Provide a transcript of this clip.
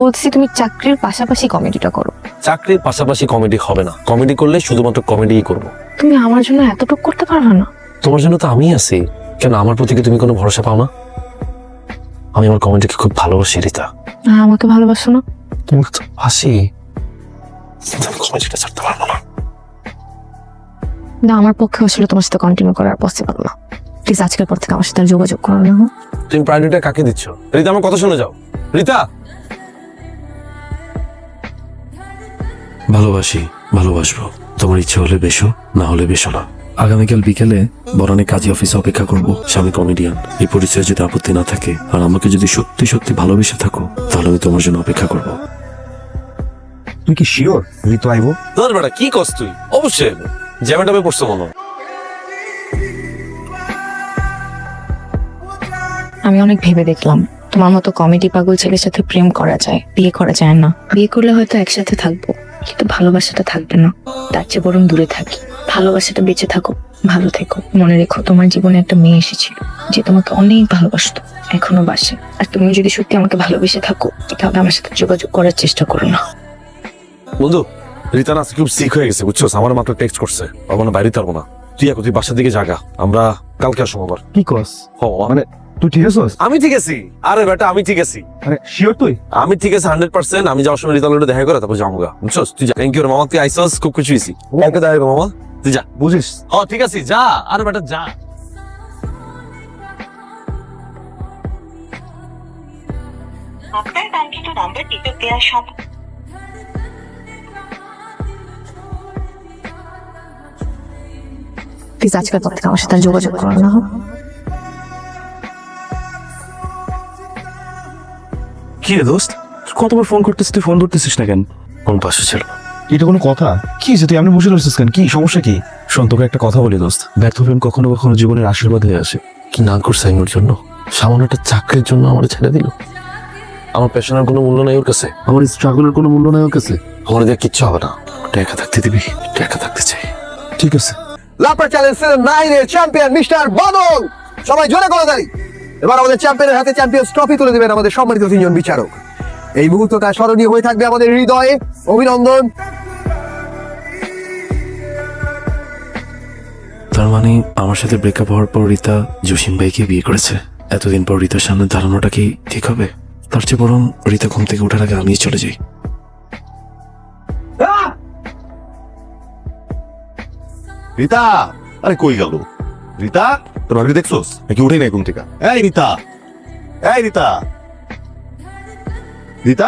বলছি তুমি চাকরির পাশাপাশি কমেডিটা করো। চাকরির পাশাপাশি কমেডি হবে না, কমেডি করলে শুধুমাত্র কমেডিই করব। তুমি আমার জন্য এতটুকু করতে পারবে না? তোমার জন্য তো আমি আছি। কেন আমার প্রতি কি তুমি কোনো ভরসা পাও না? আমি আমার কমেডিকে খুব ভালোবাসি রিতা। আমাকে ভালোবাসো না? তোমাকে তো হাসি, কমেডিটা ছাড়তে পারবো না। না, আমার পক্ষে আসলে তোমার সাথে কন্টিনিউ করার পসিবল না। প্লিজ আজকের পর থেকে আমার সাথে আর যোগাযোগ করো না। তুমি প্রায়োরিটিটা কাকে দিচ্ছ? রিতা আমার কথা শুনে যাও। রিতা, ভালোবাসি, ভালোবাসবো। তোমার ইচ্ছে হলে বেশো, না হলে বেশো না। আগামীকাল বিকেলে বরানে কাজী অফিসে অপেক্ষা করবো। স্বামী কমেডিয়ান, এই পরিচয়ে যদি আপত্তি না থাকে আর আমাকে যদি সত্যি সত্যি ভালোবেসে থাকো, তাহলে আমি তোমার জন্য অপেক্ষা করবো। তুই কি শিওর ঋতু আইবো? তোর বেটা কি কস তুই? অবশ্যই জ্যামেটা আমি পড়ছো মনে হয়। আমি অনেক ভেবে দেখলাম, তোমার মতো কমেডি পাগল ছেলের সাথে প্রেম করা যায়, বিয়ে করা যায় না। বিয়ে করলে হয়তো একসাথে থাকবো, কিন্তু ভালোবাসাটা থাকবে না। তার চেয়ে বরং দূরে থাকি। ভালোবাসাটা বেঁচে থাকো, ভালো থেকো। মনে রেখো, তোমার জীবনে একটা মেয়ে এসেছিল যে তোমাকে অনেক ভালোবাসতো, এখনো বাসে। আর তুমি যদি সত্যি আমাকে ভালোবেসে থাকো, তাহলে আমার সাথে যোগাযোগ করার চেষ্টা করো না। বন্ধু, রিতা না খুব সিক হয়ে গেছে বুঝছো। আমার মাত্র টেক্সট করছে, আমার বাইরে পারবো না। তুই এখন তুই বাসার দিকে জাগা, আমরা কালকে আসবো আবার। কি কস? মানে তুই ঠিক আছিস? আমি ঠিক আছি। আরে বেটা আমি ঠিক আছি, মানে শিওর তুই? আমি ঠিক আছে 100%। আমি যাওয়ার সময় রিতার দেখা করে তারপর যাবো গা, বুঝছো? তুই যা। থ্যাংক ইউ মামা, তুই আইসস, খুব খুশি হয়েছি। কালকে দেখা মামা, তুই যা। বুঝিস? ও ঠিক আছে, যা। আরে বেটা যা। আপনার কাঙ্ক্ষিত নাম্বারটিতে দেওয়া সম্ভব। প্লিজ আজকের পর থেকে আমার সাথে আর যোগাযোগ করো না। কি রে দোস্ত, কতবার ফোন করতেছিস, তুই ফোন ধরতেছিস না কেন? কোন পাশে ছিল? এটা কোনো কথা? কি হয়েছে, তুই এমনি বসে রয়েছিস কেন? কি সমস্যা কি? শোন, তোকে একটা কথা বলি দোস্ত, ব্যর্থ প্রেম কখনো কখনো জীবনের আশীর্বাদ হয়ে আসে। কি না করছে আমি ওর জন্য? সামান্য একটা চাকরির জন্য আমার ছেড়ে দিল। আমার পেশনের কোনো মূল্য নাই ওর কাছে, আমার স্ট্রাগলের কোনো মূল্য নাই ওর কাছে। আমার এদের কিচ্ছু হবে না। একা থাকতে দিবি, একা থাকতে চাই। ঠিক আছে। লাপার চ্যালেঞ্জ সিজন 9 এর চ্যাম্পিয়ন মিস্টার বাদল। সবাই জোরে করে দাঁড়ি। এবার আমাদের চ্যাম্পিয়নের হাতে চ্যাম্পিয়ন্স ট্রফি তুলে দিবেন আমাদের সম্মানিত তিনজন বিচারক। এই মুহূর্তটা স্মরণীয় হয়ে থাকবে আমাদের হৃদয়ে। অভিনন্দন। তার মানে আমার সাথে ব্রেকআপ হওয়ার পর রিতা জসিম ভাইকে বিয়ে করেছে। এতদিন পর রিতার সামনে দাঁড়ানোটা কি ঠিক হবে? তার চেয়ে বরং রিতা ঘুম থেকে ওঠার আগে আমি চলে যাই। রিতা, আরে কই গেল রিতা? তোর ভাবি দেখছোস নাকি উঠে নাই ঘুম থেকে? এই রিতা, এই রিতা, রিতা